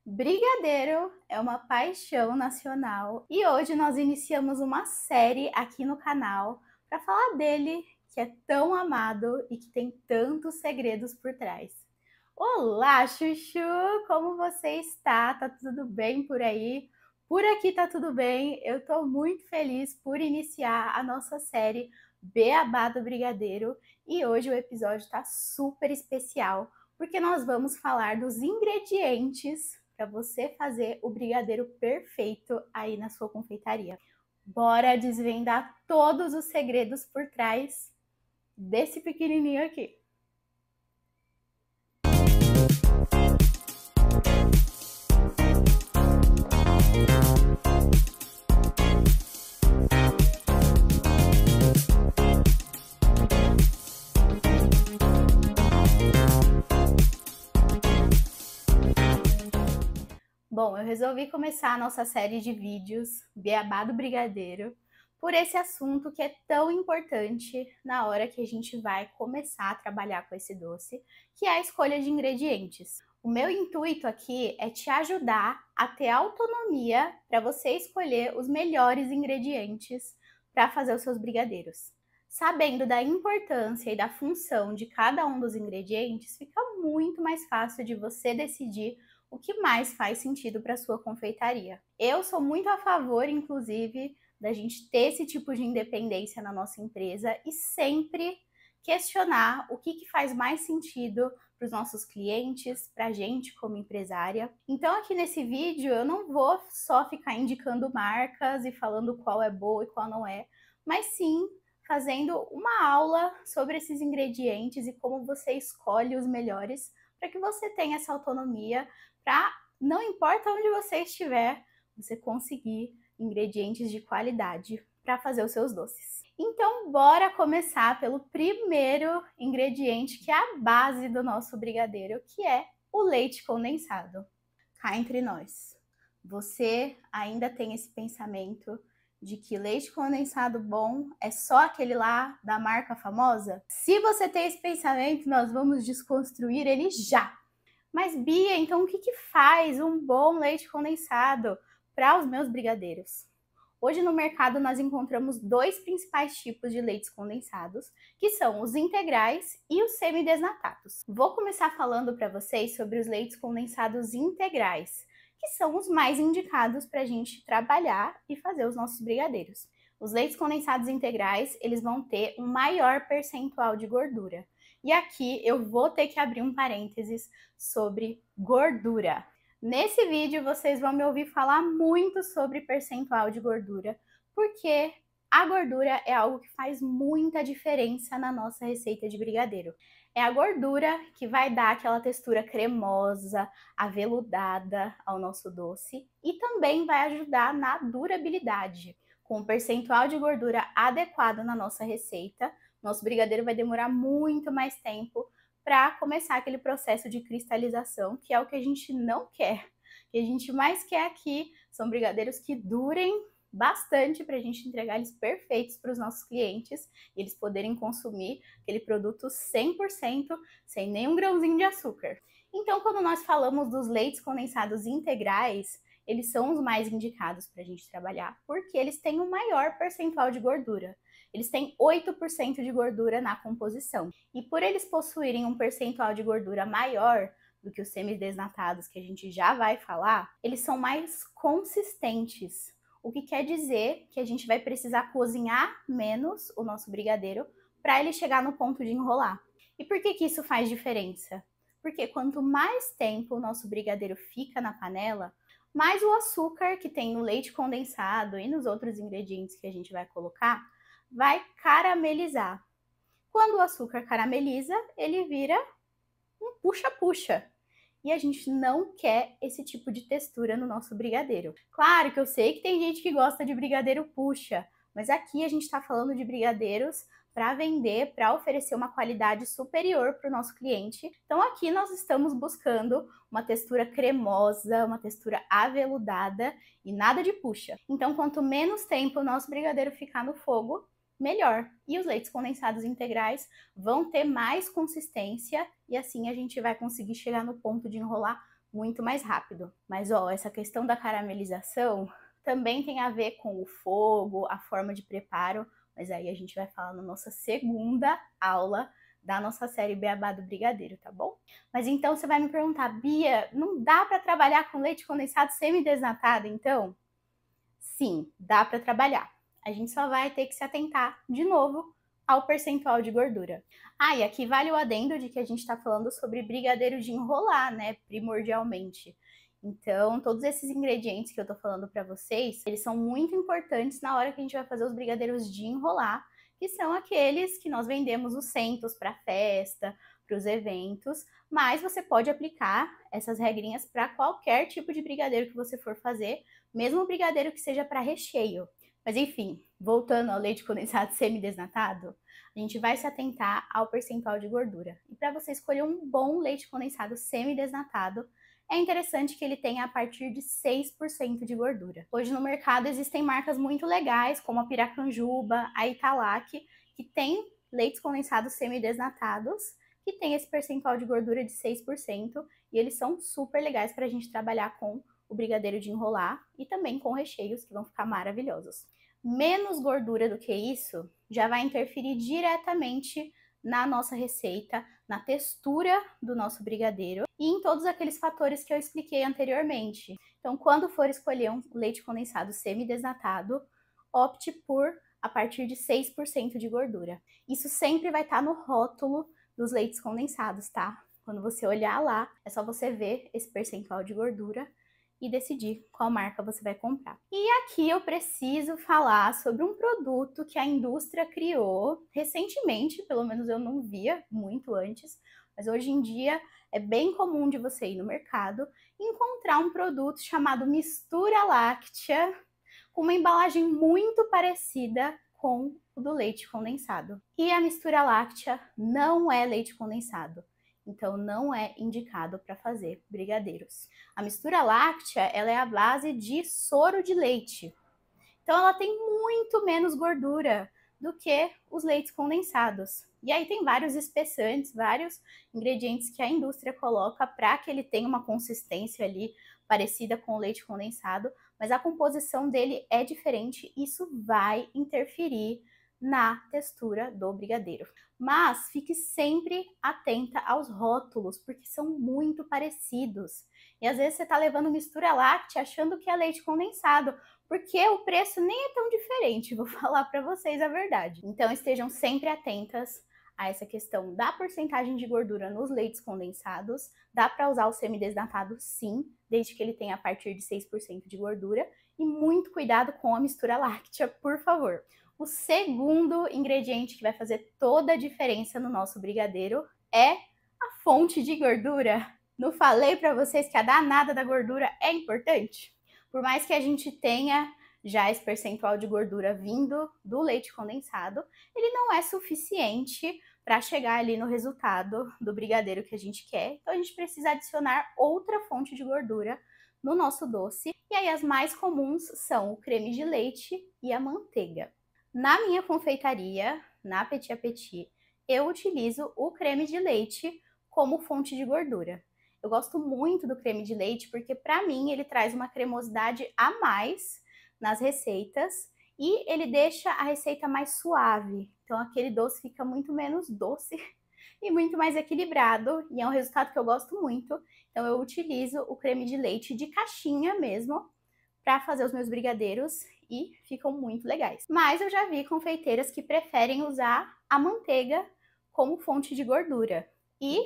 Brigadeiro é uma paixão nacional e hoje nós iniciamos uma série aqui no canal para falar dele, que é tão amado e que tem tantos segredos por trás. Olá, Chuchu! Como você está? Tá tudo bem por aí? Por aqui tá tudo bem. Eu tô muito feliz por iniciar a nossa série Beabá do Brigadeiro e hoje o episódio tá super especial porque nós vamos falar dos ingredientes para você fazer o brigadeiro perfeito aí na sua confeitaria. Bora desvendar todos os segredos por trás desse pequenininho aqui. Bom, eu resolvi começar a nossa série de vídeos Beabá do Brigadeiro por esse assunto que é tão importante na hora que a gente vai começar a trabalhar com esse doce, que é a escolha de ingredientes. O meu intuito aqui é te ajudar a ter autonomia para você escolher os melhores ingredientes para fazer os seus brigadeiros. Sabendo da importância e da função de cada um dos ingredientes, fica muito mais fácil de você decidir o que mais faz sentido para a sua confeitaria. Eu sou muito a favor, inclusive, da gente ter esse tipo de independência na nossa empresa e sempre questionar o que faz mais sentido para os nossos clientes, para a gente como empresária. Então aqui nesse vídeo eu não vou só ficar indicando marcas e falando qual é boa e qual não é, mas sim fazendo uma aula sobre esses ingredientes e como você escolhe os melhores para que você tenha essa autonomia para, não importa onde você estiver, você conseguir ingredientes de qualidade para fazer os seus doces. Então, bora começar pelo primeiro ingrediente, que é a base do nosso brigadeiro, que é o leite condensado. Cá entre nós, você ainda tem esse pensamento de que leite condensado bom é só aquele lá da marca famosa? Se você tem esse pensamento, nós vamos desconstruir ele já! Mas Bia, então o que faz um bom leite condensado para os meus brigadeiros? Hoje no mercado nós encontramos dois principais tipos de leites condensados, que são os integrais e os semidesnatados. Vou começar falando para vocês sobre os leites condensados integrais, que são os mais indicados para a gente trabalhar e fazer os nossos brigadeiros. Os leites condensados integrais, eles vão ter um maior percentual de gordura. E aqui eu vou ter que abrir um parênteses sobre gordura. Nesse vídeo vocês vão me ouvir falar muito sobre percentual de gordura, porque a gordura é algo que faz muita diferença na nossa receita de brigadeiro. É a gordura que vai dar aquela textura cremosa, aveludada ao nosso doce e também vai ajudar na durabilidade. Com o percentual de gordura adequado na nossa receita, nosso brigadeiro vai demorar muito mais tempo para começar aquele processo de cristalização, que é o que a gente não quer. O que a gente mais quer aqui são brigadeiros que durem bastante para a gente entregar eles perfeitos para os nossos clientes e eles poderem consumir aquele produto 100% sem nenhum grãozinho de açúcar. Então, quando nós falamos dos leites condensados integrais, eles são os mais indicados para a gente trabalhar, porque eles têm um maior percentual de gordura. Eles têm 8% de gordura na composição. E por eles possuírem um percentual de gordura maior do que os semidesnatados, que a gente já vai falar, eles são mais consistentes. O que quer dizer que a gente vai precisar cozinhar menos o nosso brigadeiro para ele chegar no ponto de enrolar. E por que isso faz diferença? Porque quanto mais tempo o nosso brigadeiro fica na panela, mais o açúcar que tem no leite condensado e nos outros ingredientes que a gente vai colocar vai caramelizar. Quando o açúcar carameliza, ele vira um puxa-puxa. E a gente não quer esse tipo de textura no nosso brigadeiro. Claro que eu sei que tem gente que gosta de brigadeiro puxa, mas aqui a gente está falando de brigadeiros para vender, para oferecer uma qualidade superior para o nosso cliente. Então aqui nós estamos buscando uma textura cremosa, uma textura aveludada e nada de puxa. Então quanto menos tempo o nosso brigadeiro ficar no fogo, melhor. E os leites condensados integrais vão ter mais consistência e assim a gente vai conseguir chegar no ponto de enrolar muito mais rápido. Mas ó, essa questão da caramelização também tem a ver com o fogo, a forma de preparo, mas aí a gente vai falar na nossa segunda aula da nossa série Beabá do Brigadeiro, tá bom? Mas então você vai me perguntar, Bia, não dá para trabalhar com leite condensado semi-desnatado, então? Sim, dá para trabalhar. A gente só vai ter que se atentar, de novo, ao percentual de gordura. Ah, e aqui vale o adendo de que a gente está falando sobre brigadeiro de enrolar, né, primordialmente. Então, todos esses ingredientes que eu tô falando para vocês, eles são muito importantes na hora que a gente vai fazer os brigadeiros de enrolar, que são aqueles que nós vendemos os centos para festa, para os eventos, mas você pode aplicar essas regrinhas para qualquer tipo de brigadeiro que você for fazer, mesmo o brigadeiro que seja para recheio. Mas enfim, voltando ao leite condensado semi-desnatado, a gente vai se atentar ao percentual de gordura. E para você escolher um bom leite condensado semi-desnatado, é interessante que ele tenha a partir de 6% de gordura. Hoje no mercado existem marcas muito legais, como a Piracanjuba, a Italac, que tem leites condensados semi-desnatados, que tem esse percentual de gordura de 6%, e eles são super legais para a gente trabalhar com o brigadeiro de enrolar e também com recheios que vão ficar maravilhosos. Menos gordura do que isso já vai interferir diretamente na nossa receita, na textura do nosso brigadeiro e em todos aqueles fatores que eu expliquei anteriormente. Então, quando for escolher um leite condensado semi-desnatado, opte por a partir de 6% de gordura. Isso sempre vai estar no rótulo dos leites condensados, tá? Quando você olhar lá, é só você ver esse percentual de gordura e decidir qual marca você vai comprar. E aqui eu preciso falar sobre um produto que a indústria criou recentemente, pelo menos eu não via muito antes, mas hoje em dia é bem comum de você ir no mercado e encontrar um produto chamado mistura láctea, com uma embalagem muito parecida com o do leite condensado. E a mistura láctea não é leite condensado, então não é indicado para fazer brigadeiros. A mistura láctea, ela é a base de soro de leite. Então ela tem muito menos gordura do que os leites condensados. E aí tem vários espessantes, vários ingredientes que a indústria coloca para que ele tenha uma consistência ali parecida com o leite condensado, mas a composição dele é diferente, isso vai interferir na textura do brigadeiro. Mas fique sempre atenta aos rótulos, porque são muito parecidos. E às vezes você está levando mistura láctea achando que é leite condensado, porque o preço nem é tão diferente, vou falar para vocês a verdade. Então estejam sempre atentas a essa questão da porcentagem de gordura nos leites condensados. Dá para usar o semidesnatado sim, desde que ele tenha a partir de 6% de gordura. E muito cuidado com a mistura láctea, por favor. O segundo ingrediente que vai fazer toda a diferença no nosso brigadeiro é a fonte de gordura. Não falei para vocês que a danada da gordura é importante? Por mais que a gente tenha já esse percentual de gordura vindo do leite condensado, ele não é suficiente para chegar ali no resultado do brigadeiro que a gente quer. Então a gente precisa adicionar outra fonte de gordura no nosso doce. E aí as mais comuns são o creme de leite e a manteiga. Na minha confeitaria, na Petit à Petit, eu utilizo o creme de leite como fonte de gordura. Eu gosto muito do creme de leite porque, para mim, ele traz uma cremosidade a mais nas receitas e ele deixa a receita mais suave. Então, aquele doce fica muito menos doce e muito mais equilibrado, e é um resultado que eu gosto muito. Então, eu utilizo o creme de leite de caixinha mesmo para fazer os meus brigadeiros e ficam muito legais. Mas eu já vi confeiteiras que preferem usar a manteiga como fonte de gordura. E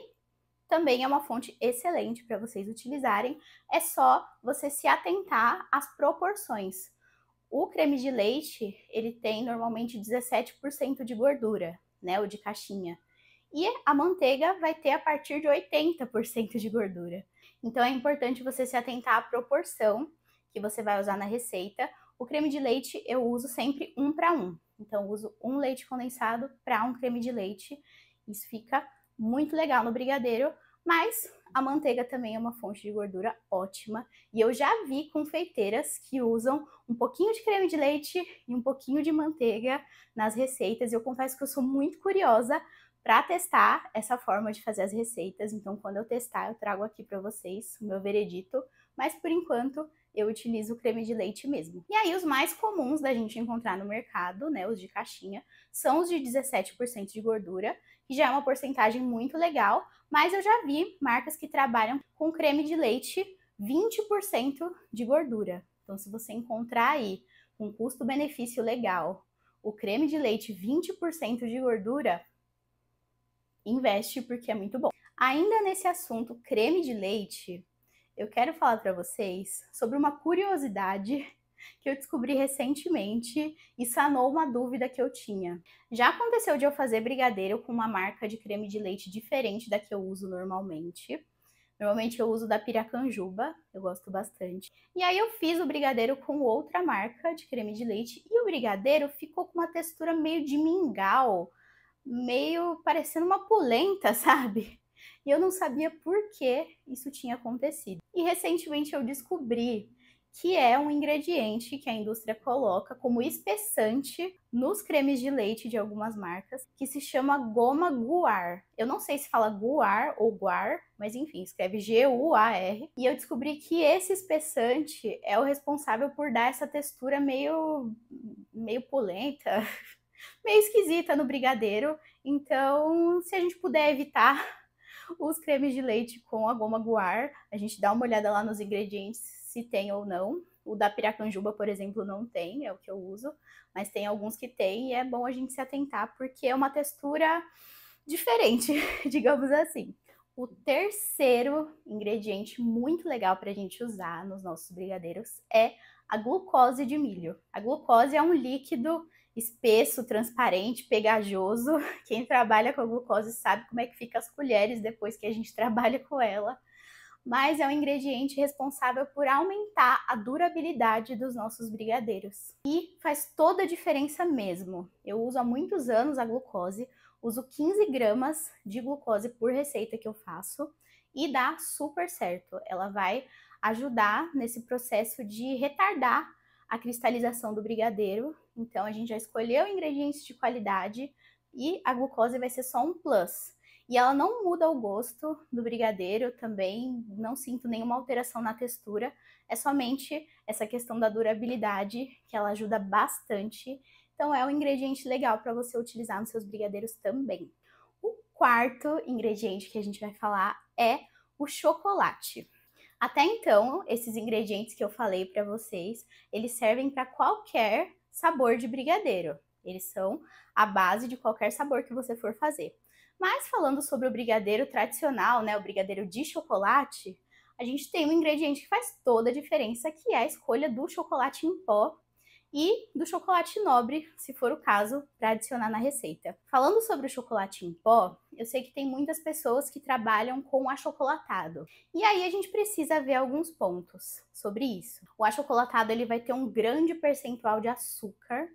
também é uma fonte excelente para vocês utilizarem. É só você se atentar às proporções. O creme de leite, ele tem normalmente 17% de gordura, né, o de caixinha. E a manteiga vai ter a partir de 80% de gordura. Então é importante você se atentar à proporção que você vai usar na receita. O creme de leite eu uso sempre 1 para 1. Então eu uso um leite condensado para um creme de leite. Isso fica muito legal no brigadeiro, mas a manteiga também é uma fonte de gordura ótima. E eu já vi confeiteiras que usam um pouquinho de creme de leite e um pouquinho de manteiga nas receitas. E eu confesso que eu sou muito curiosa para testar essa forma de fazer as receitas. Então, quando eu testar, eu trago aqui para vocês o meu veredito, mas por enquanto eu utilizo o creme de leite mesmo. E aí, os mais comuns da gente encontrar no mercado, né, os de caixinha, são os de 17% de gordura, que já é uma porcentagem muito legal, mas eu já vi marcas que trabalham com creme de leite 20% de gordura. Então, se você encontrar aí um custo-benefício legal, o creme de leite 20% de gordura, investe porque é muito bom. Ainda nesse assunto creme de leite, eu quero falar para vocês sobre uma curiosidade que eu descobri recentemente e sanou uma dúvida que eu tinha. Já aconteceu de eu fazer brigadeiro com uma marca de creme de leite diferente da que eu uso normalmente. Normalmente eu uso da Piracanjuba, eu gosto bastante. E aí eu fiz o brigadeiro com outra marca de creme de leite e o brigadeiro ficou com uma textura meio de mingau, meio parecendo uma polenta, sabe? E eu não sabia por que isso tinha acontecido. E recentemente eu descobri que é um ingrediente que a indústria coloca como espessante nos cremes de leite de algumas marcas, que se chama goma guar. Eu não sei se fala guar ou guar, mas enfim, escreve G-U-A-R. E eu descobri que esse espessante é o responsável por dar essa textura meio polenta, meio esquisita no brigadeiro. Então, se a gente puder evitar os cremes de leite com a goma guar, a gente dá uma olhada lá nos ingredientes, se tem ou não. O da Piracanjuba, por exemplo, não tem, é o que eu uso, mas tem alguns que tem e é bom a gente se atentar porque é uma textura diferente, digamos assim. O terceiro ingrediente muito legal para a gente usar nos nossos brigadeiros é a glucose de milho. A glucose é um líquido espesso, transparente, pegajoso. Quem trabalha com a glucose sabe como é que fica as colheres depois que a gente trabalha com ela. Mas é um ingrediente responsável por aumentar a durabilidade dos nossos brigadeiros. E faz toda a diferença mesmo. Eu uso há muitos anos a glucose, uso 15 gramas de glucose por receita que eu faço e dá super certo. Ela vai ajudar nesse processo de retardar a cristalização do brigadeiro. Então a gente já escolheu ingredientes de qualidade e a glucose vai ser só um plus. E ela não muda o gosto do brigadeiro, também não sinto nenhuma alteração na textura, é somente essa questão da durabilidade que ela ajuda bastante. Então é um ingrediente legal para você utilizar nos seus brigadeiros também. O quarto ingrediente que a gente vai falar é o chocolate. Até então, esses ingredientes que eu falei para vocês, eles servem para qualquer sabor de brigadeiro. Eles são a base de qualquer sabor que você for fazer. Mas falando sobre o brigadeiro tradicional, né, o brigadeiro de chocolate, a gente tem um ingrediente que faz toda a diferença, que é a escolha do chocolate em pó e do chocolate nobre, se for o caso, para adicionar na receita. Falando sobre o chocolate em pó, eu sei que tem muitas pessoas que trabalham com achocolatado. E aí a gente precisa ver alguns pontos sobre isso. O achocolatado ele vai ter um grande percentual de açúcar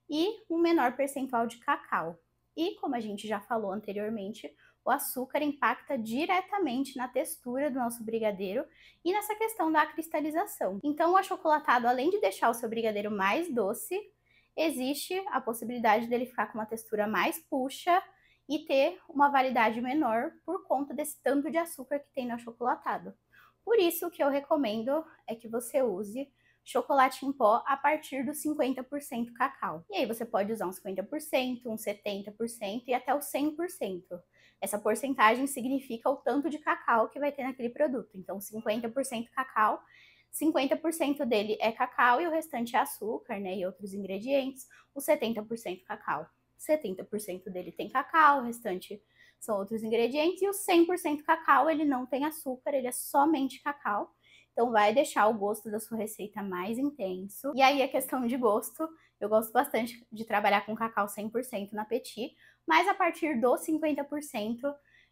e um menor percentual de cacau. E como a gente já falou anteriormente, o açúcar impacta diretamente na textura do nosso brigadeiro e nessa questão da cristalização. Então, o achocolatado, além de deixar o seu brigadeiro mais doce, existe a possibilidade dele ficar com uma textura mais puxa e ter uma validade menor por conta desse tanto de açúcar que tem no achocolatado. Por isso, o que eu recomendo é que você use chocolate em pó a partir dos 50% cacau. E aí você pode usar uns 50%, uns 70% e até os 100%. Essa porcentagem significa o tanto de cacau que vai ter naquele produto. Então, 50% cacau, 50% dele é cacau e o restante é açúcar, né, e outros ingredientes. O 70% cacau, 70% dele tem cacau, o restante são outros ingredientes. E o 100% cacau, ele não tem açúcar, ele é somente cacau. Então vai deixar o gosto da sua receita mais intenso. E aí a questão de gosto, eu gosto bastante de trabalhar com cacau 100% na Petit, mas a partir dos 50%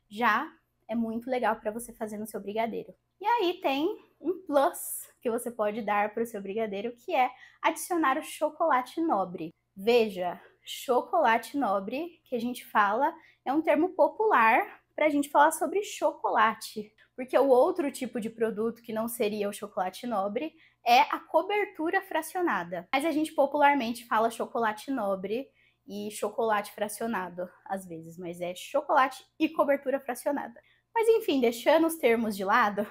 já é muito legal para você fazer no seu brigadeiro. E aí tem um plus que você pode dar para o seu brigadeiro, que é adicionar o chocolate nobre. Veja, chocolate nobre, que a gente fala, é um termo popular para a gente falar sobre chocolate. Porque o outro tipo de produto que não seria o chocolate nobre é a cobertura fracionada. Mas a gente popularmente fala chocolate nobre e chocolate fracionado, às vezes, mas é chocolate e cobertura fracionada. Mas enfim, deixando os termos de lado,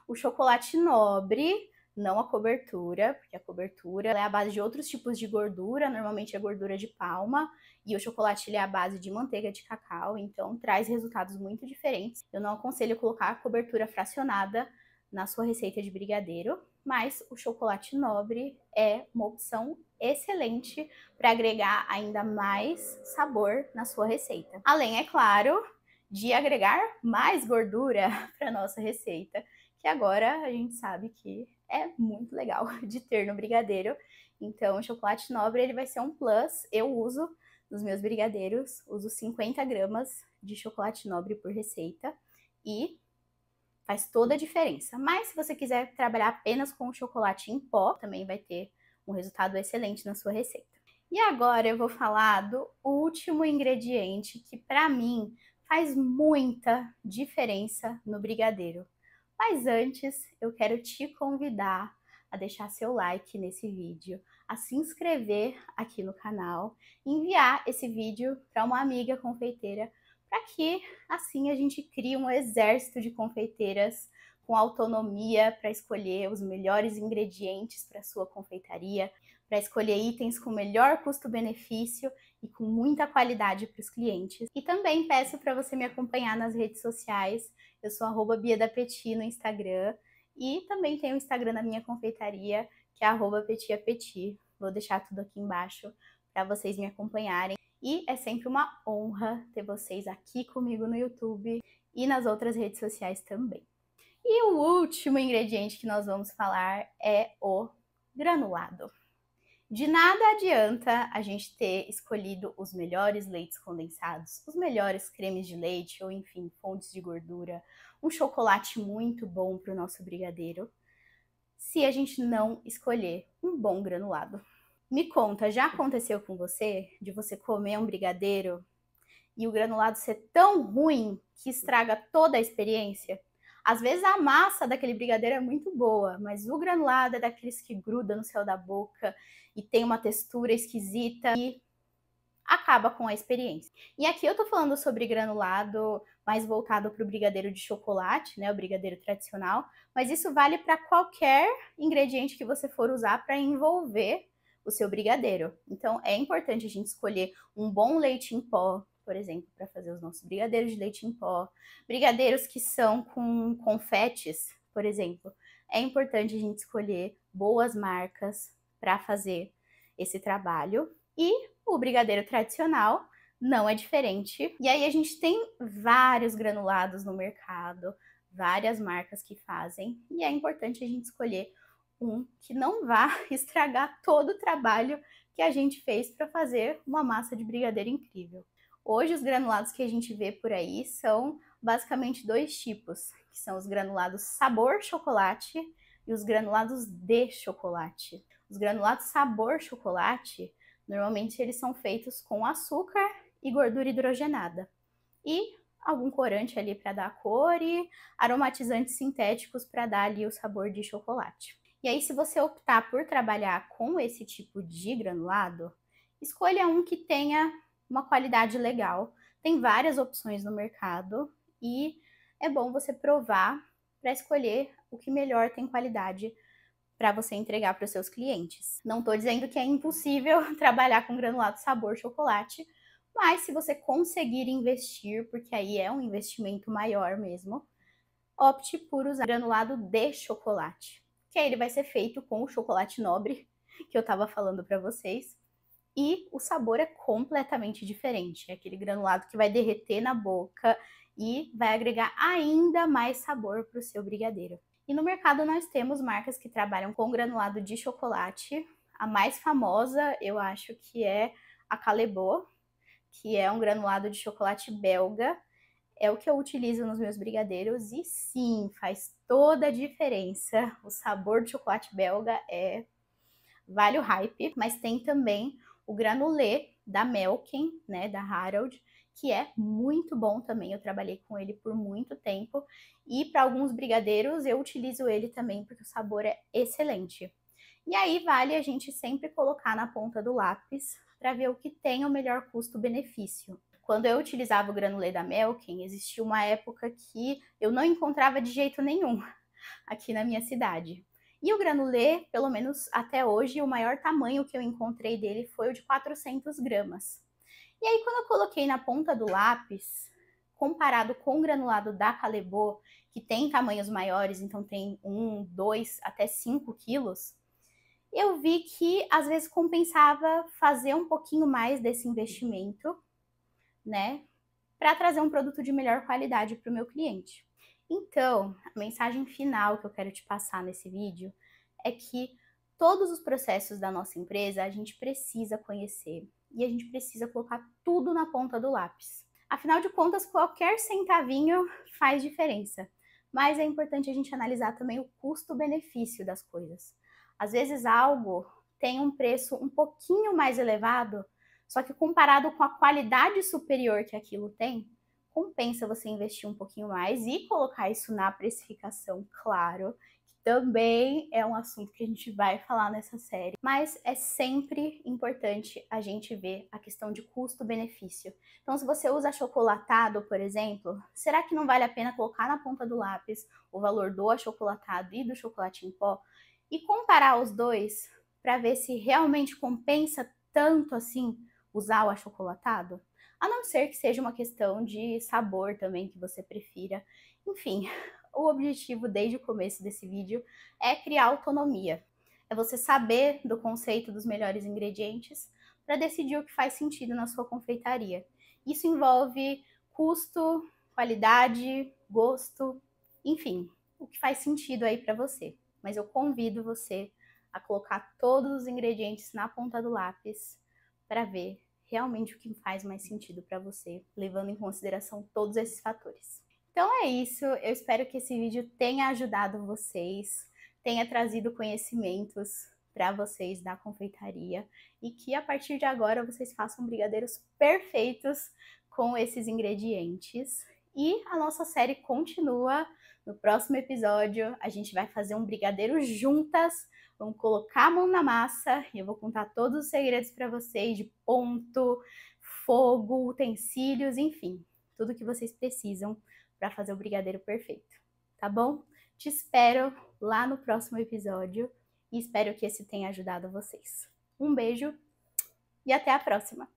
o chocolate nobre, não a cobertura, porque a cobertura é a base de outros tipos de gordura, normalmente é gordura de palma, e o chocolate ele é a base de manteiga de cacau, então traz resultados muito diferentes. Eu não aconselho colocar a cobertura fracionada na sua receita de brigadeiro, mas o chocolate nobre é uma opção excelente para agregar ainda mais sabor na sua receita. Além, é claro, de agregar mais gordura para nossa receita, que agora a gente sabe que é muito legal de ter no brigadeiro. Então, o chocolate nobre ele vai ser um plus. Eu uso nos meus brigadeiros, uso 50 gramas de chocolate nobre por receita e faz toda a diferença. Mas se você quiser trabalhar apenas com o chocolate em pó, também vai ter um resultado excelente na sua receita. E agora eu vou falar do último ingrediente que para mim faz muita diferença no brigadeiro. Mas antes, eu quero te convidar a deixar seu like nesse vídeo, a se inscrever aqui no canal, enviar esse vídeo para uma amiga confeiteira, para que assim a gente crie um exército de confeiteiras com autonomia para escolher os melhores ingredientes para sua confeitaria, para escolher itens com melhor custo-benefício e com muita qualidade para os clientes. E também peço para você me acompanhar nas redes sociais. Eu sou @BiaDaPetit no Instagram e também tem o Instagram da minha confeitaria, que é @PetitApetit. Vou deixar tudo aqui embaixo para vocês me acompanharem. E é sempre uma honra ter vocês aqui comigo no YouTube e nas outras redes sociais também. E o último ingrediente que nós vamos falar é o granulado. De nada adianta a gente ter escolhido os melhores leites condensados, os melhores cremes de leite ou, enfim, fontes de gordura, um chocolate muito bom para o nosso brigadeiro, se a gente não escolher um bom granulado. Me conta, já aconteceu com você de você comer um brigadeiro e o granulado ser tão ruim que estraga toda a experiência? Às vezes a massa daquele brigadeiro é muito boa, mas o granulado é daqueles que gruda no céu da boca e tem uma textura esquisita e acaba com a experiência. E aqui eu tô falando sobre granulado mais voltado para o brigadeiro de chocolate, né, o brigadeiro tradicional, mas isso vale para qualquer ingrediente que você for usar para envolver o seu brigadeiro. Então é importante a gente escolher um bom leite em pó, por exemplo, para fazer os nossos brigadeiros de leite em pó, brigadeiros que são com confetes, por exemplo. É importante a gente escolher boas marcas para fazer esse trabalho. E o brigadeiro tradicional não é diferente. E aí a gente tem vários granulados no mercado, várias marcas que fazem, e é importante a gente escolher um que não vá estragar todo o trabalho que a gente fez para fazer uma massa de brigadeiro incrível. Hoje os granulados que a gente vê por aí são basicamente dois tipos, que são os granulados sabor chocolate e os granulados de chocolate. Os granulados sabor chocolate, normalmente eles são feitos com açúcar e gordura hidrogenada e algum corante ali para dar cor e aromatizantes sintéticos para dar ali o sabor de chocolate. E aí, se você optar por trabalhar com esse tipo de granulado, escolha um que tenha uma qualidade legal. Tem várias opções no mercado e é bom você provar para escolher o que melhor tem qualidade para você entregar para os seus clientes. Não estou dizendo que é impossível trabalhar com granulado sabor chocolate, mas se você conseguir investir, porque aí é um investimento maior mesmo, opte por usar granulado de chocolate, que aí ele vai ser feito com o chocolate nobre, que eu estava falando para vocês, e o sabor é completamente diferente. É aquele granulado que vai derreter na boca e vai agregar ainda mais sabor para o seu brigadeiro. E no mercado nós temos marcas que trabalham com granulado de chocolate. A mais famosa, eu acho que é a Callebaut, que é um granulado de chocolate belga. É o que eu utilizo nos meus brigadeiros e sim, faz toda a diferença. O sabor de chocolate belga vale o hype, mas tem também o granulê da Melken, né, da Harold, que é muito bom também. Eu trabalhei com ele por muito tempo e para alguns brigadeiros eu utilizo ele também porque o sabor é excelente. E aí vale a gente sempre colocar na ponta do lápis para ver o que tem o melhor custo-benefício. Quando eu utilizava o granulê da Melken, existia uma época que eu não encontrava de jeito nenhum aqui na minha cidade. E o granulê, pelo menos até hoje, o maior tamanho que eu encontrei dele foi o de 400 gramas. E aí, quando eu coloquei na ponta do lápis, comparado com o granulado da Calebo, que tem tamanhos maiores, então tem 1, 2, até 5 quilos, eu vi que às vezes compensava fazer um pouquinho mais desse investimento, né, para trazer um produto de melhor qualidade para o meu cliente. Então, a mensagem final que eu quero te passar nesse vídeo é que todos os processos da nossa empresa a gente precisa conhecer e a gente precisa colocar tudo na ponta do lápis. Afinal de contas, qualquer centavinho faz diferença, mas é importante a gente analisar também o custo-benefício das coisas. Às vezes algo tem um preço um pouquinho mais elevado, só que comparado com a qualidade superior que aquilo tem, compensa você investir um pouquinho mais e colocar isso na precificação, claro, que também é um assunto que a gente vai falar nessa série. Mas é sempre importante a gente ver a questão de custo-benefício. Então, se você usa achocolatado, por exemplo, será que não vale a pena colocar na ponta do lápis o valor do achocolatado e do chocolate em pó e comparar os dois para ver se realmente compensa tanto assim usar o achocolatado? A não ser que seja uma questão de sabor também que você prefira. Enfim, o objetivo desde o começo desse vídeo é criar autonomia. É você saber do conceito dos melhores ingredientes para decidir o que faz sentido na sua confeitaria. Isso envolve custo, qualidade, gosto, enfim, o que faz sentido aí para você. Mas eu convido você a colocar todos os ingredientes na ponta do lápis para ver realmente o que faz mais sentido para você, levando em consideração todos esses fatores. Então é isso, eu espero que esse vídeo tenha ajudado vocês, tenha trazido conhecimentos para vocês da confeitaria e que a partir de agora vocês façam brigadeiros perfeitos com esses ingredientes. E a nossa série continua. No próximo episódio, a gente vai fazer um brigadeiro juntas. Vamos colocar a mão na massa e eu vou contar todos os segredos para vocês de ponto, fogo, utensílios, enfim, tudo que vocês precisam para fazer o brigadeiro perfeito, tá bom? Te espero lá no próximo episódio e espero que esse tenha ajudado vocês. Um beijo e até a próxima!